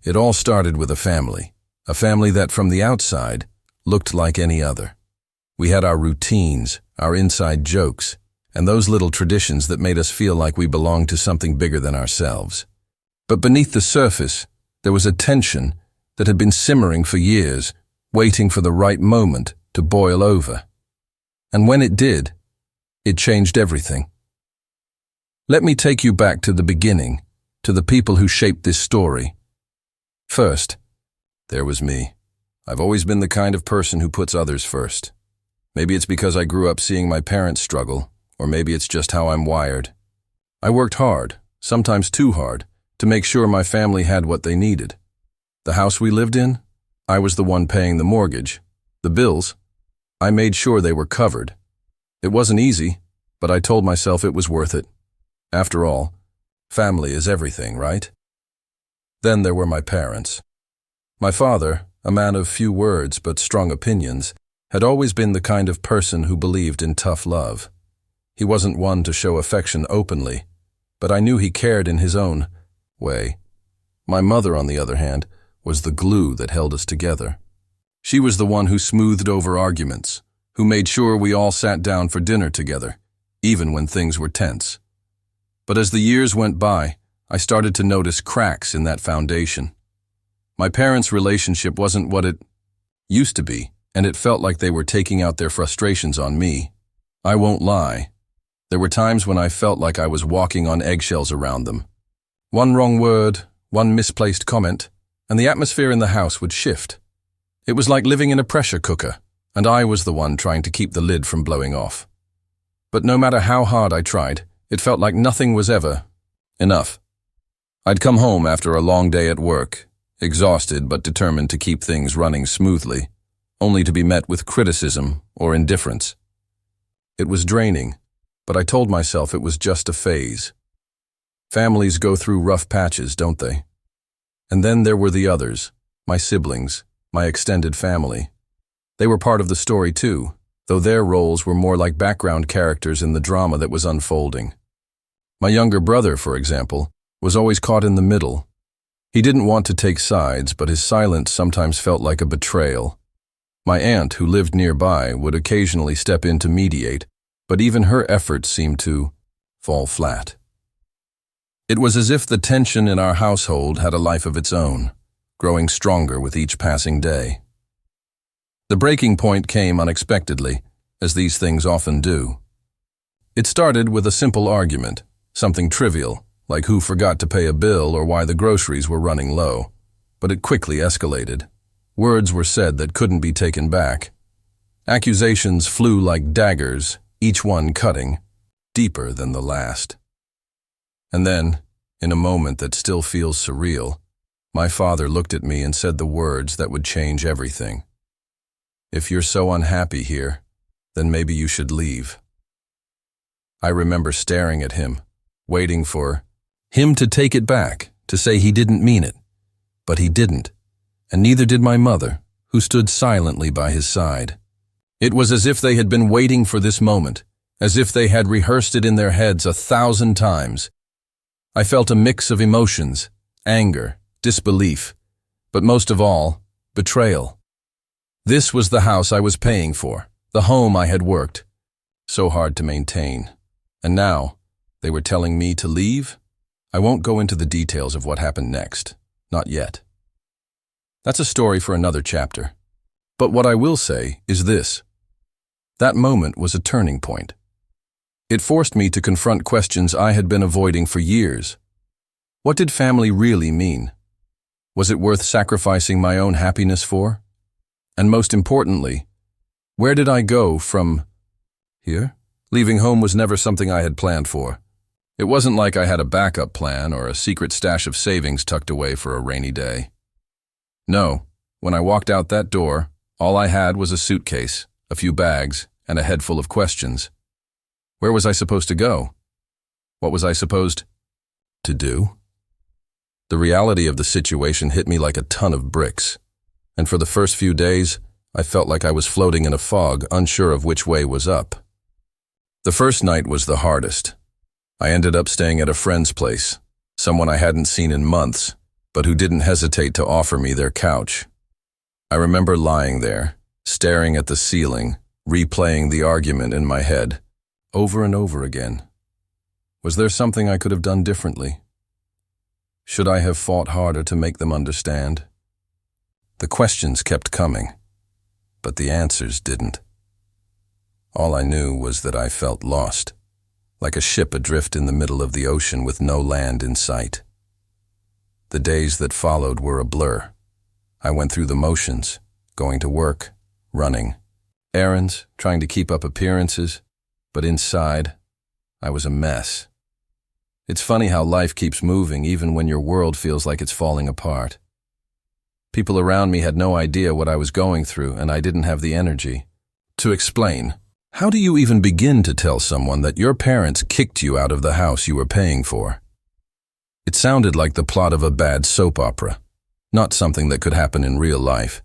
It all started with a family that from the outside looked like any other. We had our routines, our inside jokes, and those little traditions that made us feel like we belonged to something bigger than ourselves. But beneath the surface, there was a tension that had been simmering for years, waiting for the right moment to boil over. And when it did, it changed everything. Let me take you back to the beginning, to the people who shaped this story. First, there was me. I've always been the kind of person who puts others first. Maybe it's because I grew up seeing my parents struggle, or maybe it's just how I'm wired. I worked hard, sometimes too hard, to make sure my family had what they needed. The house we lived in, I was the one paying the mortgage. The bills, I made sure they were covered. It wasn't easy, but I told myself it was worth it. After all, family is everything, right? Then there were my parents. My father, a man of few words but strong opinions, had always been the kind of person who believed in tough love. He wasn't one to show affection openly, but I knew he cared in his own way. My mother, on the other hand, was the glue that held us together. She was the one who smoothed over arguments, who made sure we all sat down for dinner together, even when things were tense. But as the years went by, I started to notice cracks in that foundation. My parents' relationship wasn't what it used to be, and it felt like they were taking out their frustrations on me. I won't lie. There were times when I felt like I was walking on eggshells around them. One wrong word, one misplaced comment, and the atmosphere in the house would shift. It was like living in a pressure cooker, and I was the one trying to keep the lid from blowing off. But no matter how hard I tried, it felt like nothing was ever enough. I'd come home after a long day at work, exhausted but determined to keep things running smoothly, only to be met with criticism or indifference. It was draining, but I told myself it was just a phase. Families go through rough patches, don't they? And then there were the others, my siblings, my extended family. They were part of the story too, though their roles were more like background characters in the drama that was unfolding. My younger brother, for example, was always caught in the middle. He didn't want to take sides, but his silence sometimes felt like a betrayal. My aunt, who lived nearby, would occasionally step in to mediate, but even her efforts seemed to fall flat. It was as if the tension in our household had a life of its own, growing stronger with each passing day. The breaking point came unexpectedly, as these things often do. It started with a simple argument, something trivial, like who forgot to pay a bill or why the groceries were running low, but it quickly escalated. Words were said that couldn't be taken back. Accusations flew like daggers, each one cutting, deeper than the last. And then, in a moment that still feels surreal, my father looked at me and said the words that would change everything. "If you're so unhappy here, then maybe you should leave." I remember staring at him, waiting for him to take it back, to say he didn't mean it. But he didn't, and neither did my mother, who stood silently by his side. It was as if they had been waiting for this moment, as if they had rehearsed it in their heads 1,000 times. I felt a mix of emotions, anger, disbelief, but most of all, betrayal. This was the house I was paying for, the home I had worked so hard to maintain. And now, they were telling me to leave? I won't go into the details of what happened next. Not yet. That's a story for another chapter. But what I will say is this. That moment was a turning point. It forced me to confront questions I had been avoiding for years. What did family really mean? Was it worth sacrificing my own happiness for? And most importantly, where did I go from here? Leaving home was never something I had planned for. It wasn't like I had a backup plan or a secret stash of savings tucked away for a rainy day. No, when I walked out that door, all I had was a suitcase, a few bags, and a head full of questions. Where was I supposed to go? What was I supposed to do? The reality of the situation hit me like a ton of bricks, and for the first few days, I felt like I was floating in a fog, unsure of which way was up. The first night was the hardest. I ended up staying at a friend's place, someone I hadn't seen in months, but who didn't hesitate to offer me their couch. I remember lying there, staring at the ceiling, replaying the argument in my head, over and over again. Was there something I could have done differently? Should I have fought harder to make them understand? The questions kept coming, but the answers didn't. All I knew was that I felt lost, like a ship adrift in the middle of the ocean with no land in sight. The days that followed were a blur. I went through the motions, going to work, running, errands, trying to keep up appearances, but inside, I was a mess. It's funny how life keeps moving even when your world feels like it's falling apart. People around me had no idea what I was going through, and I didn't have the energy to explain. How do you even begin to tell someone that your parents kicked you out of the house you were paying for? It sounded like the plot of a bad soap opera, not something that could happen in real life.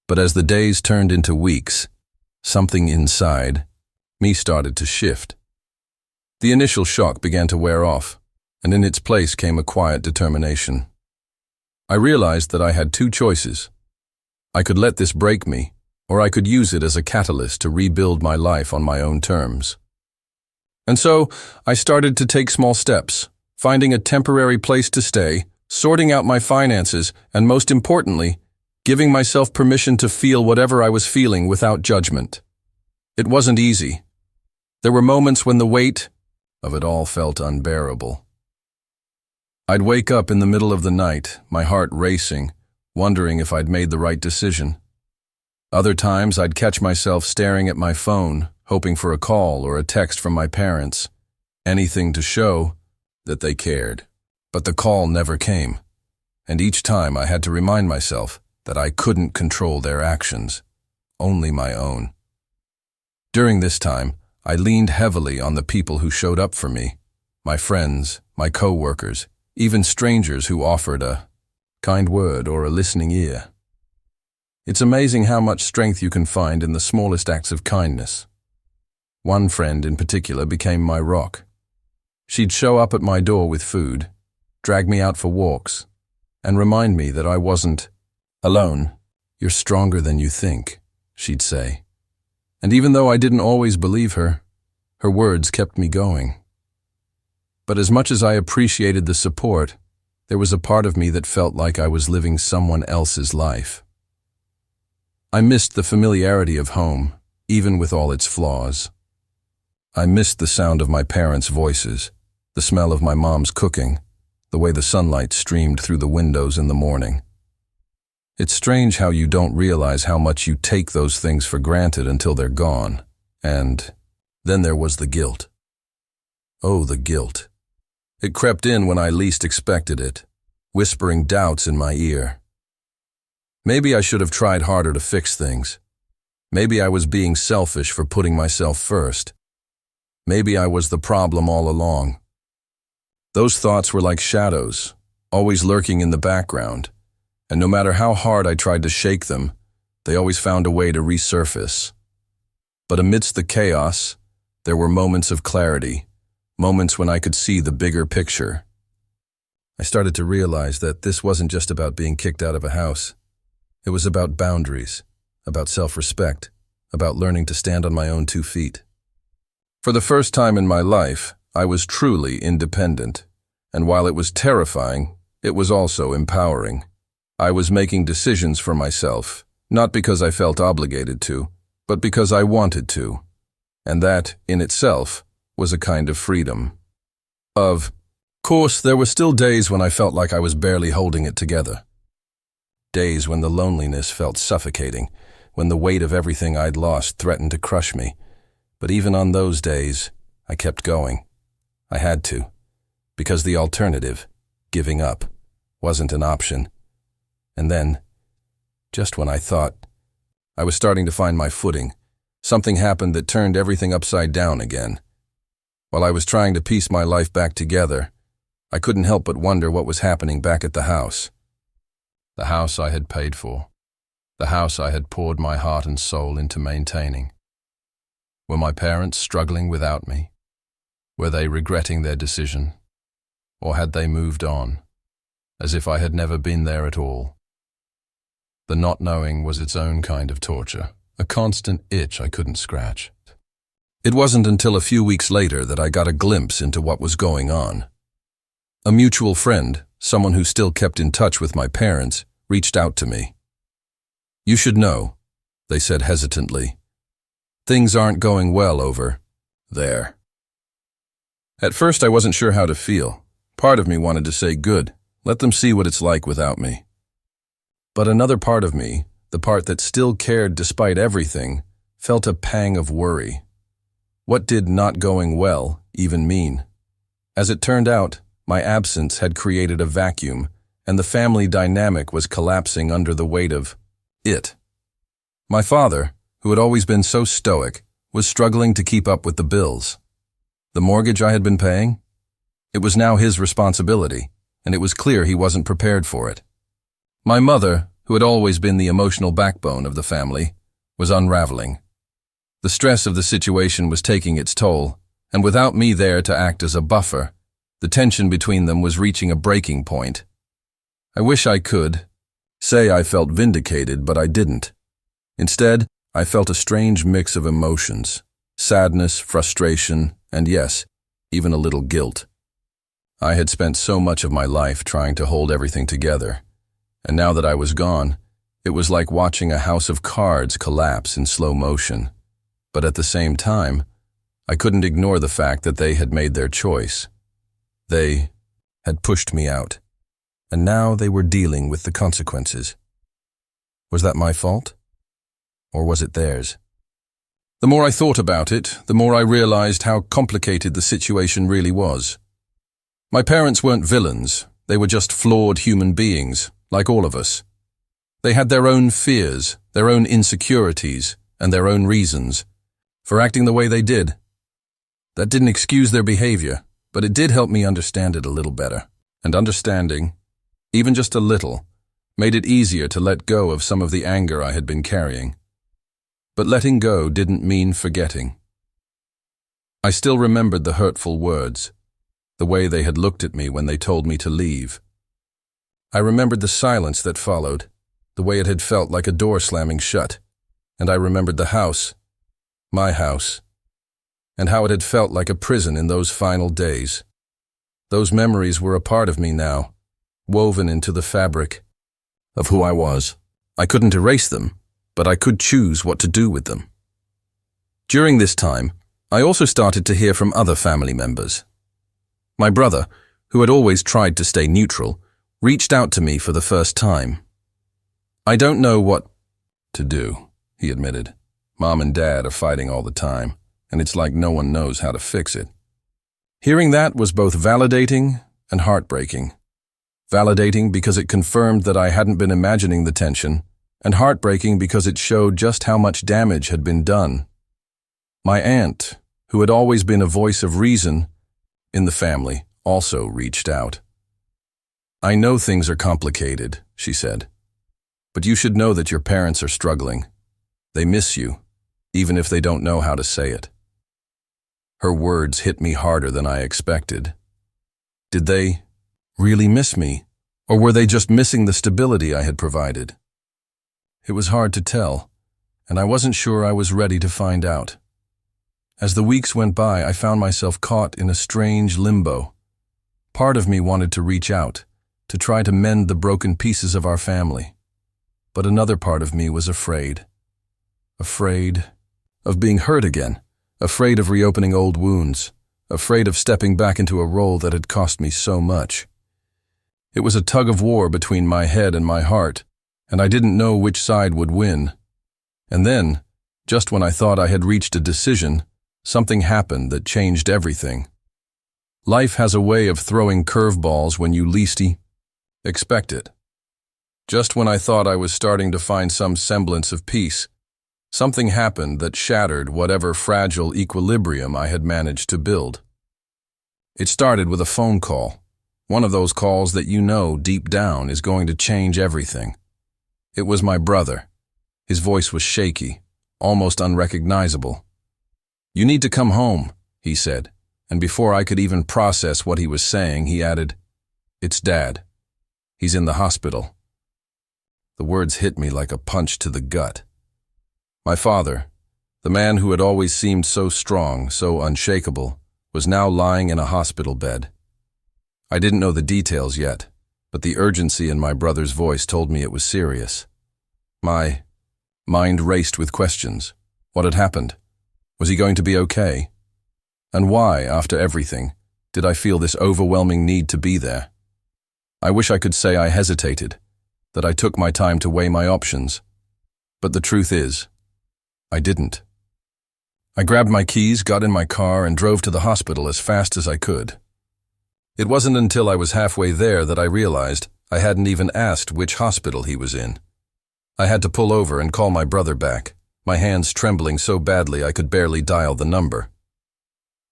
But as the days turned into weeks, something inside me started to shift. The initial shock began to wear off, and in its place came a quiet determination. I realized that I had two choices. I could let this break me, or I could use it as a catalyst to rebuild my life on my own terms. And so, I started to take small steps, finding a temporary place to stay, sorting out my finances, and most importantly, giving myself permission to feel whatever I was feeling without judgment. It wasn't easy. There were moments when the weight of it all felt unbearable. I'd wake up in the middle of the night, my heart racing, wondering if I'd made the right decision. Other times I'd catch myself staring at my phone, hoping for a call or a text from my parents, anything to show that they cared. But the call never came, and each time I had to remind myself that I couldn't control their actions, only my own. During this time, I leaned heavily on the people who showed up for me, my friends, my co-workers, even strangers who offered a kind word or a listening ear. It's amazing how much strength you can find in the smallest acts of kindness. One friend in particular became my rock. She'd show up at my door with food, drag me out for walks, and remind me that I wasn't alone. "You're stronger than you think," she'd say. And even though I didn't always believe her, her words kept me going. But as much as I appreciated the support, there was a part of me that felt like I was living someone else's life. I missed the familiarity of home, even with all its flaws. I missed the sound of my parents' voices, the smell of my mom's cooking, the way the sunlight streamed through the windows in the morning. It's strange how you don't realize how much you take those things for granted until they're gone. And then there was the guilt. Oh, the guilt. It crept in when I least expected it, whispering doubts in my ear. Maybe I should have tried harder to fix things. Maybe I was being selfish for putting myself first. Maybe I was the problem all along. Those thoughts were like shadows, always lurking in the background, and no matter how hard I tried to shake them, they always found a way to resurface. But amidst the chaos, there were moments of clarity, moments when I could see the bigger picture. I started to realize that this wasn't just about being kicked out of a house. It was about boundaries, about self-respect, about learning to stand on my own 2 feet. For the first time in my life, I was truly independent, and while it was terrifying, it was also empowering. I was making decisions for myself, not because I felt obligated to, but because I wanted to, and that, in itself, was a kind of freedom. Of course, there were still days when I felt like I was barely holding it together. Days when the loneliness felt suffocating, when the weight of everything I'd lost threatened to crush me. But even on those days, I kept going. I had to, because the alternative, giving up, wasn't an option. And then, just when I thought I was starting to find my footing, something happened that turned everything upside down again. While I was trying to piece my life back together, I couldn't help but wonder what was happening back at the house. The house I had paid for. The house I had poured my heart and soul into maintaining. Were my parents struggling without me? Were they regretting their decision? Or had they moved on? as if I had never been there at all. The not knowing was its own kind of torture, a constant itch I couldn't scratch. It wasn't until a few weeks later that I got a glimpse into what was going on. A mutual friend, someone who still kept in touch with my parents, reached out to me. "You should know," they said hesitantly. "Things aren't going well over there." At first I wasn't sure how to feel. Part of me wanted to say, "Good, let them see what it's like without me." But another part of me, the part that still cared despite everything, felt a pang of worry. What did not going well even mean? As it turned out, my absence had created a vacuum, and the family dynamic was collapsing under the weight of it. My father, who had always been so stoic, was struggling to keep up with the bills. The mortgage I had been paying? It was now his responsibility, and it was clear he wasn't prepared for it. My mother, who had always been the emotional backbone of the family, was unraveling. The stress of the situation was taking its toll, and without me there to act as a buffer, the tension between them was reaching a breaking point. I wish I could say I felt vindicated, but I didn't. Instead, I felt a strange mix of emotions: sadness, frustration, and yes, even a little guilt. I had spent so much of my life trying to hold everything together, and now that I was gone, it was like watching a house of cards collapse in slow motion. But at the same time, I couldn't ignore the fact that they had made their choice. They had pushed me out, and now they were dealing with the consequences. Was that my fault? Or was it theirs? The more I thought about it, the more I realized how complicated the situation really was. My parents weren't villains, they were just flawed human beings, like all of us. They had their own fears, their own insecurities, and their own reasons for acting the way they did. That didn't excuse their behavior, but it did help me understand it a little better. And understanding, even just a little, made it easier to let go of some of the anger I had been carrying. But letting go didn't mean forgetting. I still remembered the hurtful words, the way they had looked at me when they told me to leave. I remembered the silence that followed, the way it had felt like a door slamming shut, and I remembered the house, my house, and how it had felt like a prison in those final days. Those memories were a part of me now, woven into the fabric of who I was. I couldn't erase them, but I could choose what to do with them. During this time, I also started to hear from other family members. My brother, who had always tried to stay neutral, reached out to me for the first time. "I don't know what to do," he admitted. "Mom and Dad are fighting all the time, and it's like no one knows how to fix it." Hearing that was both validating and heartbreaking. Validating because it confirmed that I hadn't been imagining the tension, and heartbreaking because it showed just how much damage had been done. My aunt, who had always been a voice of reason in the family, also reached out. "I know things are complicated," she said, "but you should know that your parents are struggling. They miss you, even if they don't know how to say it." Her words hit me harder than I expected. Did they really miss me, or were they just missing the stability I had provided? It was hard to tell, and I wasn't sure I was ready to find out. As the weeks went by, I found myself caught in a strange limbo. Part of me wanted to reach out, to try to mend the broken pieces of our family. But another part of me was afraid. Afraid of being hurt again, afraid of reopening old wounds, afraid of stepping back into a role that had cost me so much. It was a tug of war between my head and my heart, and I didn't know which side would win. And then, just when I thought I had reached a decision, something happened that changed everything. Life has a way of throwing curveballs when you least expect it. Just when I thought I was starting to find some semblance of peace, something happened that shattered whatever fragile equilibrium I had managed to build. It started with a phone call, one of those calls that you know deep down is going to change everything. It was my brother. His voice was shaky, almost unrecognizable. "You need to come home," he said, and before I could even process what he was saying, he added, "It's Dad." He's in the hospital." The words hit me like a punch to the gut. My father, the man who had always seemed so strong, so unshakable, was now lying in a hospital bed. I didn't know the details yet, but the urgency in my brother's voice told me it was serious. My mind raced with questions. What had happened? Was he going to be okay? And why, after everything, did I feel this overwhelming need to be there? I wish I could say I hesitated, that I took my time to weigh my options. But the truth is, I didn't. I grabbed my keys, got in my car, and drove to the hospital as fast as I could. It wasn't until I was halfway there that I realized I hadn't even asked which hospital he was in. I had to pull over and call my brother back, my hands trembling so badly I could barely dial the number.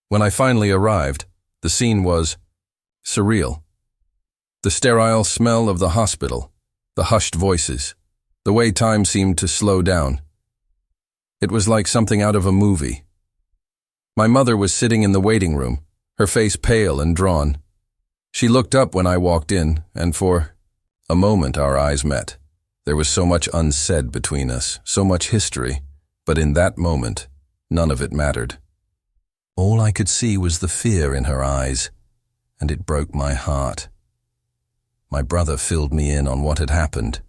When I finally arrived, the scene was surreal. The sterile smell of the hospital, the hushed voices, the way time seemed to slow down. It was like something out of a movie. My mother was sitting in the waiting room, her face pale and drawn. She looked up when I walked in, and for a moment our eyes met. There was so much unsaid between us, so much history, but in that moment, none of it mattered. All I could see was the fear in her eyes, and it broke my heart. My brother filled me in on what had happened.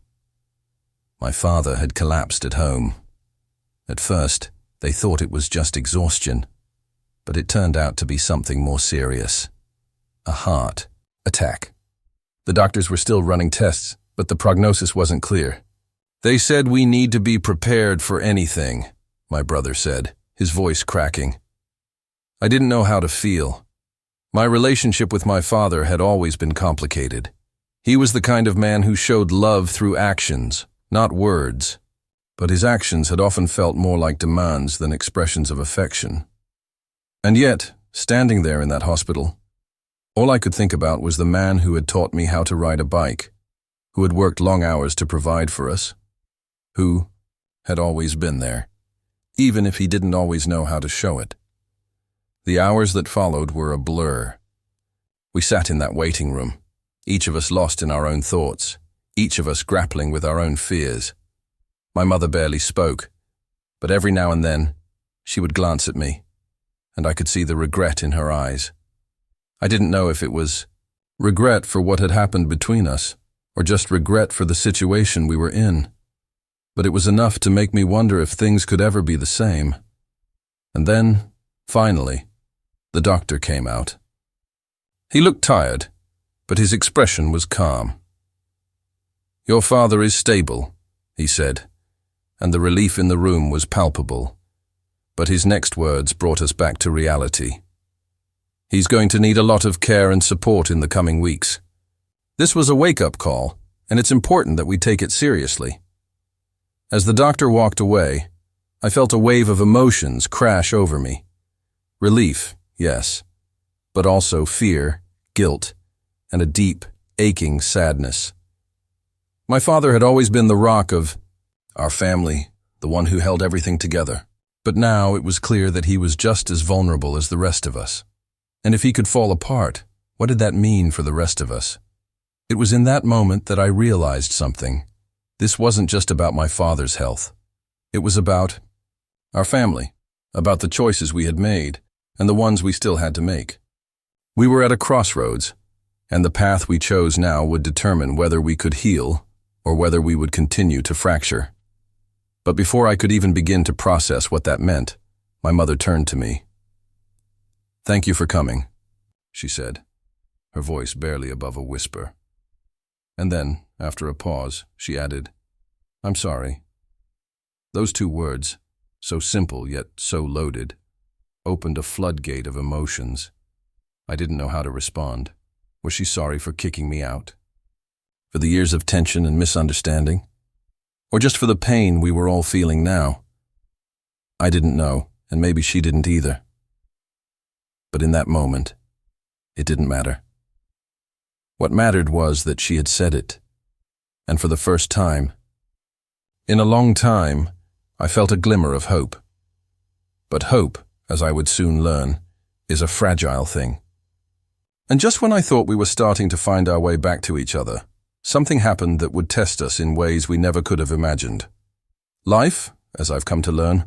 My father had collapsed at home. At first, they thought it was just exhaustion, but it turned out to be something more serious. A heart attack. The doctors were still running tests, but the prognosis wasn't clear. "They said we need to be prepared for anything," my brother said, his voice cracking. I didn't know how to feel. My relationship with my father had always been complicated. He was the kind of man who showed love through actions, not words, but his actions had often felt more like demands than expressions of affection. And yet, standing there in that hospital, all I could think about was the man who had taught me how to ride a bike, who had worked long hours to provide for us, who had always been there, even if he didn't always know how to show it. The hours that followed were a blur. We sat in that waiting room, each of us lost in our own thoughts, each of us grappling with our own fears. My mother barely spoke, but every now and then, she would glance at me, and I could see the regret in her eyes. I didn't know if it was regret for what had happened between us, or just regret for the situation we were in. But it was enough to make me wonder if things could ever be the same. And then, finally, the doctor came out. He looked tired, but his expression was calm. "Your father is stable," he said, and the relief in the room was palpable. But his next words brought us back to reality. "He's going to need a lot of care and support in the coming weeks." This was a wake-up call, and it's important that we take it seriously. As the doctor walked away, I felt a wave of emotions crash over me. Relief, yes, but also fear, guilt, and a deep, aching sadness. My father had always been the rock of our family, the one who held everything together. But now it was clear that he was just as vulnerable as the rest of us. And if he could fall apart, what did that mean for the rest of us? It was in that moment that I realized something. This wasn't just about my father's health. It was about our family, about the choices we had made, and the ones we still had to make. We were at a crossroads, and the path we chose now would determine whether we could heal or whether we would continue to fracture. But before I could even begin to process what that meant, my mother turned to me. "Thank you for coming," she said, her voice barely above a whisper. And then, after a pause, she added, "I'm sorry." Those two words, so simple yet so loaded, opened a floodgate of emotions. I didn't know how to respond. Was she sorry for kicking me out? For the years of tension and misunderstanding? Or just for the pain we were all feeling now? I didn't know, and maybe she didn't either. But in that moment, it didn't matter. What mattered was that she had said it, and for the first time, in a long time, I felt a glimmer of hope. But hope, as I would soon learn, is a fragile thing. And just when I thought we were starting to find our way back to each other, Something happened that would test us in ways we never could have imagined. Life, as I've come to learn,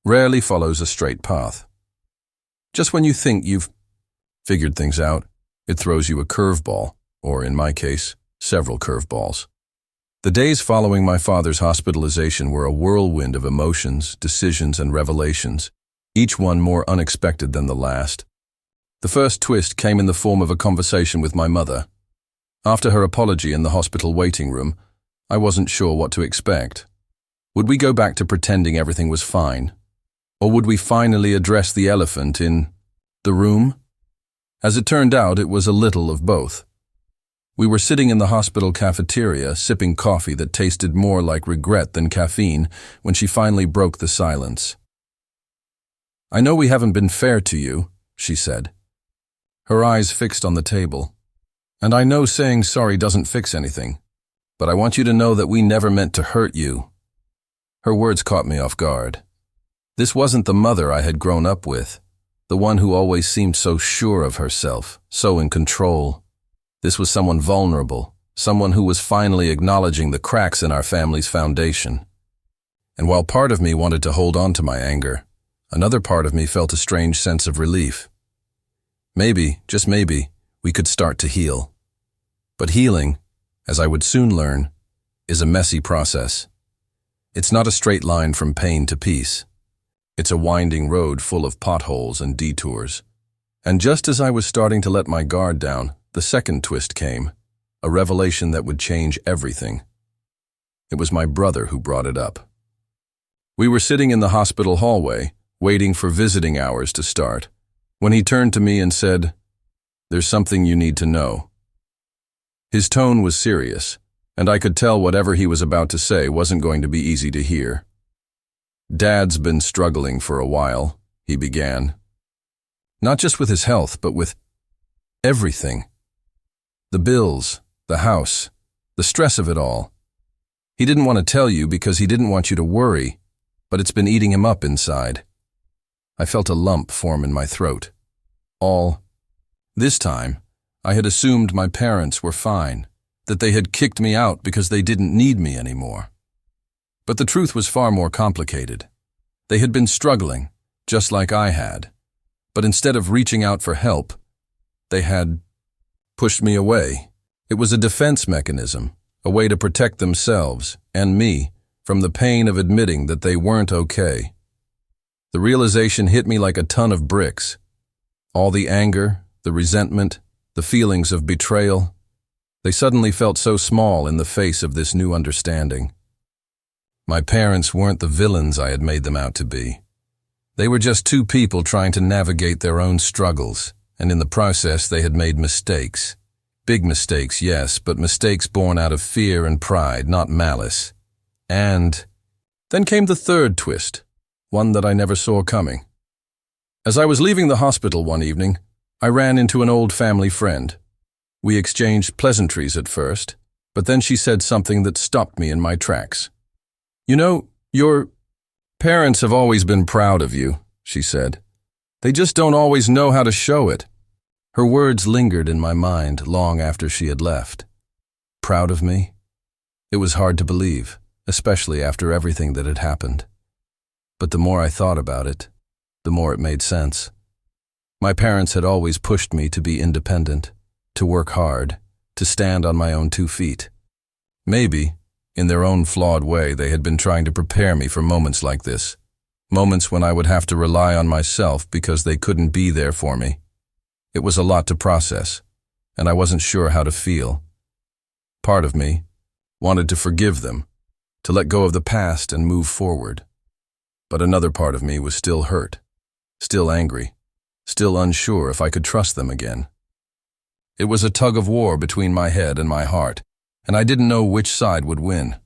rarely follows a straight path. Just when you think you've figured things out, it throws you a curveball, or in my case, several curveballs. The days following my father's hospitalization were a whirlwind of emotions, decisions, and revelations, each one more unexpected than the last. The first twist came in the form of a conversation with my mother. After her apology in the hospital waiting room, I wasn't sure what to expect. Would we go back to pretending everything was fine? Or would we finally address the elephant in the room? As it turned out, it was a little of both. We were sitting in the hospital cafeteria, sipping coffee that tasted more like regret than caffeine, when she finally broke the silence. "I know we haven't been fair to you," she said, her eyes fixed on the table. "And I know saying sorry doesn't fix anything, but I want you to know that we never meant to hurt you." Her words caught me off guard. This wasn't the mother I had grown up with, the one who always seemed so sure of herself, so in control. This was someone vulnerable, someone who was finally acknowledging the cracks in our family's foundation. And while part of me wanted to hold on to my anger, another part of me felt a strange sense of relief. Maybe, just maybe, we could start to heal. But healing, as I would soon learn, is a messy process. It's not a straight line from pain to peace. It's a winding road full of potholes and detours. And just as I was starting to let my guard down, the second twist came, a revelation that would change everything. It was my brother who brought it up. We were sitting in the hospital hallway, waiting for visiting hours to start, when he turned to me and said, "There's something you need to know." His tone was serious, and I could tell whatever he was about to say wasn't going to be easy to hear. "Dad's been struggling for a while," he began. "Not just with his health, but with everything. The bills, the house, the stress of it all. He didn't want to tell you because he didn't want you to worry, but it's been eating him up inside." I felt a lump form in my throat. This time, I had assumed my parents were fine, that they had kicked me out because they didn't need me anymore. But the truth was far more complicated. They had been struggling, just like I had. But instead of reaching out for help, they had pushed me away. It was a defense mechanism, a way to protect themselves, and me, from the pain of admitting that they weren't okay. The realization hit me like a ton of bricks. All the anger, the resentment, the feelings of betrayal, they suddenly felt so small in the face of this new understanding. My parents weren't the villains I had made them out to be. They were just two people trying to navigate their own struggles, and in the process they had made mistakes. Big mistakes, yes, but mistakes born out of fear and pride, not malice. And then came the third twist, one that I never saw coming. As I was leaving the hospital one evening, I ran into an old family friend. We exchanged pleasantries at first, but then she said something that stopped me in my tracks. "You know, your parents have always been proud of you," she said. "They just don't always know how to show it." Her words lingered in my mind long after she had left. Proud of me? It was hard to believe, especially after everything that had happened. But the more I thought about it, the more it made sense. My parents had always pushed me to be independent, to work hard, to stand on my own 2 feet. Maybe, in their own flawed way, they had been trying to prepare me for moments like this, moments when I would have to rely on myself because they couldn't be there for me. It was a lot to process, and I wasn't sure how to feel. Part of me wanted to forgive them, to let go of the past and move forward. But another part of me was still hurt, still angry, still unsure if I could trust them again. It was a tug of war between my head and my heart, and I didn't know which side would win.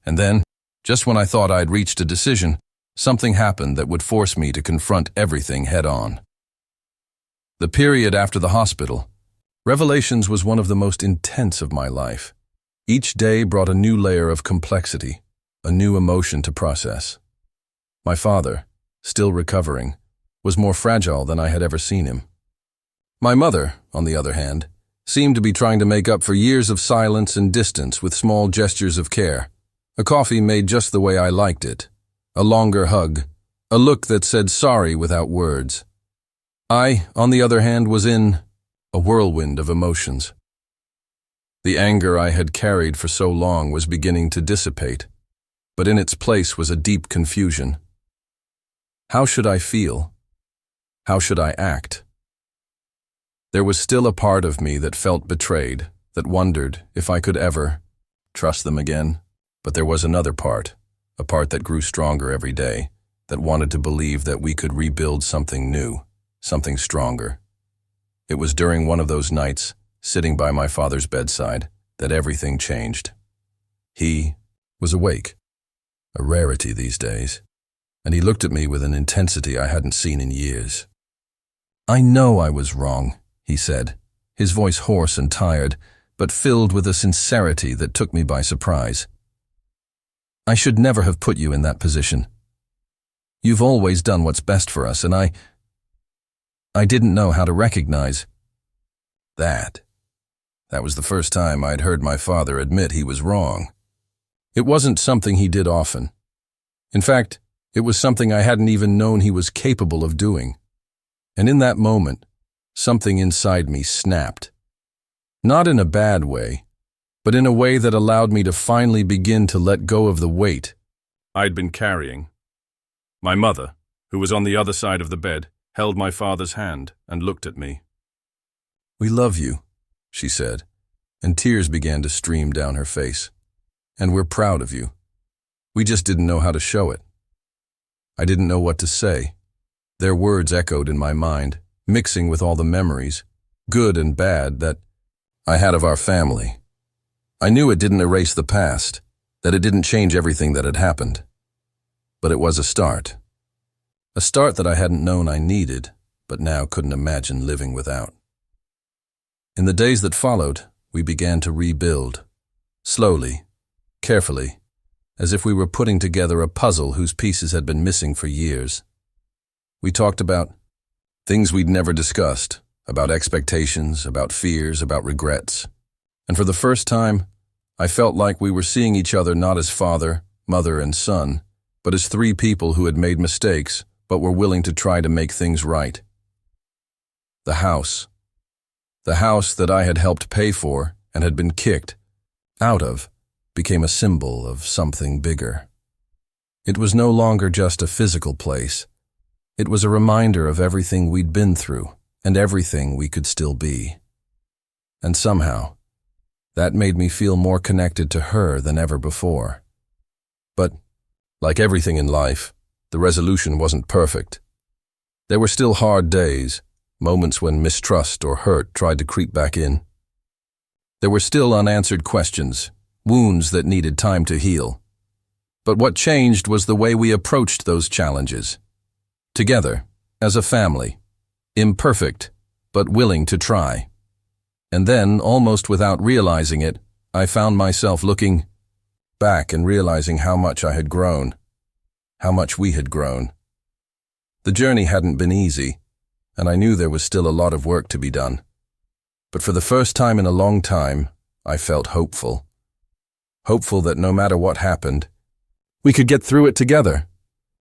And then, just when I thought I'd reached a decision, something happened that would force me to confront everything head-on. The period after the hospital, Revelations was one of the most intense of my life. Each day brought a new layer of complexity, a new emotion to process. My father, still recovering, was more fragile than I had ever seen him. My mother, on the other hand, seemed to be trying to make up for years of silence and distance with small gestures of care. A coffee made just the way I liked it. A longer hug. A look that said sorry without words. I, on the other hand, was in a whirlwind of emotions. The anger I had carried for so long was beginning to dissipate, but in its place was a deep confusion. How should I feel? How should I act? There was still a part of me that felt betrayed, that wondered if I could ever trust them again. But there was another part, a part that grew stronger every day, that wanted to believe that we could rebuild something new, something stronger. It was during one of those nights, sitting by my father's bedside, that everything changed. He was awake, a rarity these days, and he looked at me with an intensity I hadn't seen in years. "I know I was wrong," he said, his voice hoarse and tired, but filled with a sincerity that took me by surprise. "I should never have put you in that position. You've always done what's best for us, and I didn't know how to recognize that." That was the first time I'd heard my father admit he was wrong. It wasn't something he did often. In fact, it was something I hadn't even known he was capable of doing. And in that moment, something inside me snapped. Not in a bad way, but in a way that allowed me to finally begin to let go of the weight I'd been carrying. My mother, who was on the other side of the bed, held my father's hand and looked at me. "We love you," she said, and tears began to stream down her face. "And we're proud of you. We just didn't know how to show it." I didn't know what to say. Their words echoed in my mind, mixing with all the memories, good and bad, that I had of our family. I knew it didn't erase the past, that it didn't change everything that had happened. But it was a start. A start that I hadn't known I needed, but now couldn't imagine living without. In the days that followed, we began to rebuild. Slowly, carefully, as if we were putting together a puzzle whose pieces had been missing for years. We talked about things we'd never discussed, about expectations, about fears, about regrets. And for the first time, I felt like we were seeing each other not as father, mother, and son, but as three people who had made mistakes, but were willing to try to make things right. The house that I had helped pay for and had been kicked out of, became a symbol of something bigger. It was no longer just a physical place. It was a reminder of everything we'd been through and everything we could still be. And somehow, that made me feel more connected to her than ever before. But, like everything in life, the resolution wasn't perfect. There were still hard days, moments when mistrust or hurt tried to creep back in. There were still unanswered questions, wounds that needed time to heal. But what changed was the way we approached those challenges. Together, as a family, imperfect, but willing to try. And then, almost without realizing it, I found myself looking back and realizing how much I had grown, how much we had grown. The journey hadn't been easy, and I knew there was still a lot of work to be done. But for the first time in a long time, I felt hopeful. Hopeful that no matter what happened, we could get through it together.